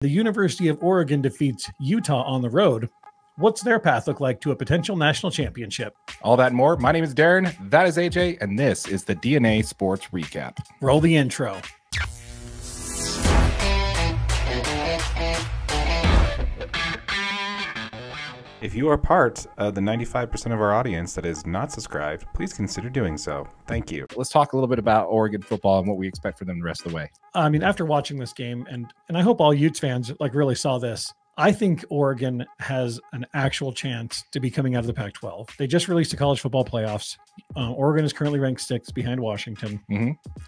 The University of Oregon defeats Utah on the road. What's their path look like to a potential national championship? All that and more. My name is Darren. That is AJ. And this is the DNA Sports Recap. Roll the intro. If you are part of the 95% of our audience that is not subscribed, please consider doing so. Thank you. Let's talk a little bit about Oregon football and what we expect for them the rest of the way. I mean, after watching this game, and I hope all Utes fans really saw this, I think Oregon has an actual chance to be coming out of the Pac-12. They just released the college football playoffs. Oregon is currently ranked 6th behind Washington,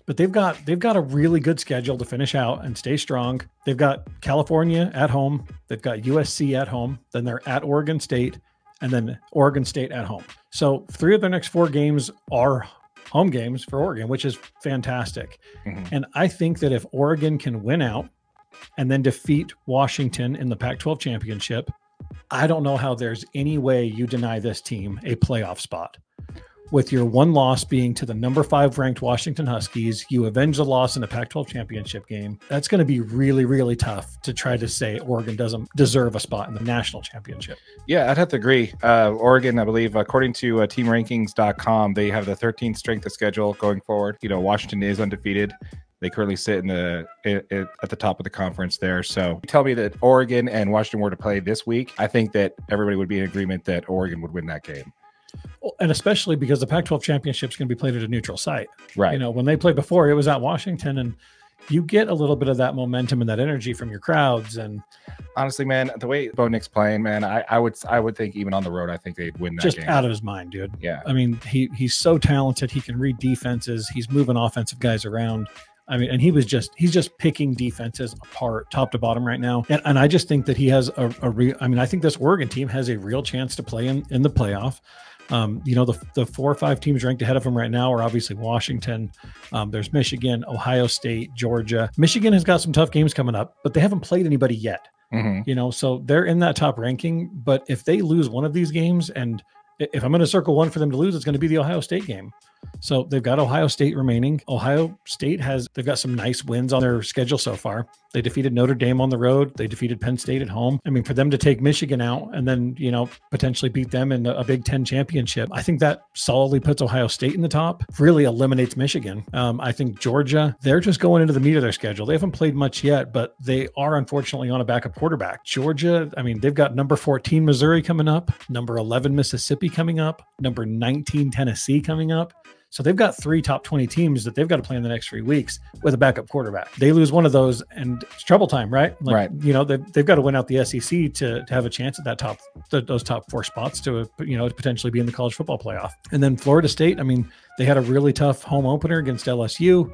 but they've got a really good schedule to finish out and stay strong. They've got California at home, they've got USC at home, then they're at Oregon State, and then Oregon State at home. So 3 of their next 4 games are home games for Oregon, which is fantastic. And I think that if Oregon can win out and then defeat Washington in the Pac-12 championship, I don't know how there's any way you deny this team a playoff spot. With your one loss being to the number 5 ranked Washington Huskies, you avenge the loss in the Pac-12 championship game. That's going to be really, really tough to try to say Oregon doesn't deserve a spot in the national championship. Yeah, I'd have to agree. Oregon, I believe, according to teamrankings.com, they have the 13th strength of schedule going forward. You know, Washington is undefeated. They currently sit at the top of the conference there. So tell me that Oregon and Washington were to play this week, I think that everybody would be in agreement that Oregon would win that game. And especially because the Pac-12 championship is going to be played at a neutral site. Right. You know, when they played before, it was at Washington, and you get a little bit of that momentum and that energy from your crowds. And honestly, man, the way Bo Nick's playing, man, I would think even on the road, I think they'd win that game. Just out of his mind, dude. Yeah. I mean, he's so talented. He can read defenses. He's moving offensive guys around. I mean, and he's just picking defenses apart top to bottom right now. And I just think that he has I think this Oregon team has a real chance to play in the playoff. You know, the 4 or 5 teams ranked ahead of them right now are obviously Washington. There's Michigan, Ohio State, Georgia. Michigan has got some tough games coming up, but they haven't played anybody yet. You know, so they're in that top ranking. But if they lose one of these games, and if I'm going to circle one for them to lose, it's going to be the Ohio State game. So they've got Ohio State remaining. Ohio State they've got some nice wins on their schedule so far. They defeated Notre Dame on the road. They defeated Penn State at home. I mean, for them to take Michigan out and then, you know, potentially beat them in a Big Ten championship, I think that solidly puts Ohio State in the top, really eliminates Michigan. I think Georgia, they're just going into the meat of their schedule. They haven't played much yet, but they are unfortunately on a backup quarterback. Georgia, I mean, they've got number 14 Missouri coming up, number 11 Mississippi coming up, number 19 Tennessee coming up. So they've got 3 top 20 teams that they've got to play in the next 3 weeks with a backup quarterback. They lose one of those and it's trouble time, right? Right. You know, they've got to win out the SEC to have a chance at that those top 4 spots to, you know, potentially be in the college football playoff. And then Florida State, I mean, they had a really tough home opener against LSU.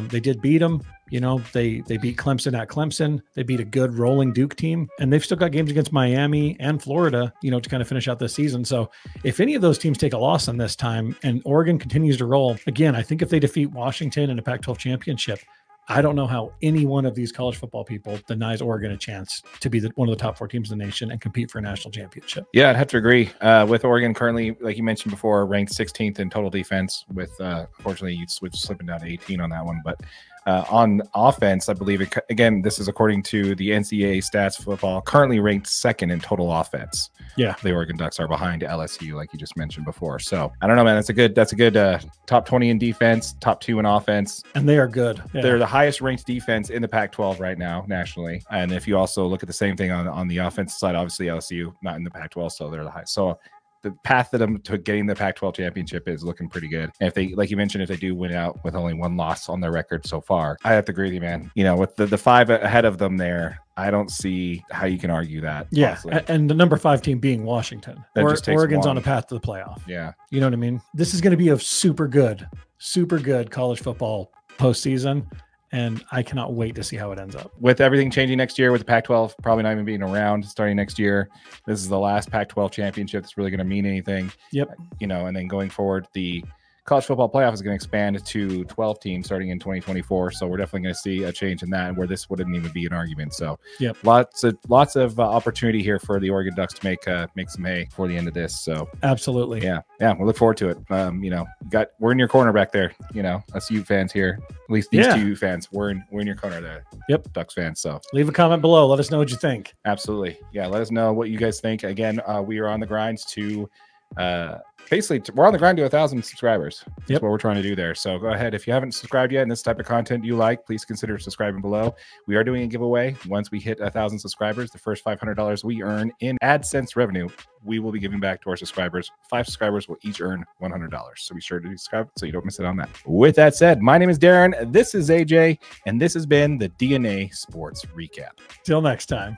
They did beat them. You know, they beat Clemson at Clemson. They beat a good rolling Duke team, and they've still got games against Miami and Florida, you know, to kind of finish out this season. So if any of those teams take a loss in this time and Oregon continues to roll, again, I think if they defeat Washington in a Pac-12 championship, I don't know how any one of these college football people denies Oregon a chance to be one of the top 4 teams in the nation and compete for a national championship. Yeah, I'd have to agree. With Oregon currently, like you mentioned before, ranked 16th in total defense with, unfortunately, you switch slipping down to 18 on that one. But on offense, I believe, again, this is according to the NCAA stats football, currently ranked 2nd in total offense. Yeah. The Oregon Ducks are behind LSU, like you just mentioned before. So I don't know, man. That's a good top 20 in defense, top 2 in offense. And they are good. Yeah. They're the highest ranked defense in the Pac-12 right now, nationally. And if you also look at the same thing on the offensive side, obviously LSU not in the Pac-12, so they're the highest. So the path to them to getting the Pac-12 championship is looking pretty good. And if they, like you mentioned, if they do win out with only 1 loss on their record so far, I have to agree with you, man. You know, with the 5 ahead of them there, I don't see how you can argue that. Yeah, honestly. And the number 5 team being Washington. Oregon's on a path to the playoff. Yeah. You know what I mean? This is going to be a super good college football postseason. And I cannot wait to see how it ends up. With everything changing next year, with the Pac-12 probably not even being around starting next year, this is the last Pac-12 championship that's really going to mean anything. Yep. You know, and then going forward, the college football playoff is going to expand to 12 teams starting in 2024. So we're definitely going to see a change in that, where this wouldn't even be an argument. So lots of opportunity here for the Oregon Ducks to make some hay for the end of this. So absolutely, yeah, we look forward to it. We're in your corner back there. Us Ute fans here, at least these two Ute fans, we're in your corner there. Yep, Ducks fans. So leave a comment below. Let us know what you think. Absolutely, yeah. Let us know what you guys think. Again, we are on the grinds to. Basically, we're on the grind to 1,000 subscribers. That's what we're trying to do there. So go ahead. If you haven't subscribed yet and this type of content you like, please consider subscribing below. We are doing a giveaway. Once we hit 1,000 subscribers, the first $500 we earn in AdSense revenue, we will be giving back to our subscribers. 5 subscribers will each earn $100. So be sure to subscribe so you don't miss it on that. With that said, my name is Darren. This is AJ, and this has been the DNA Sports Recap. Till next time.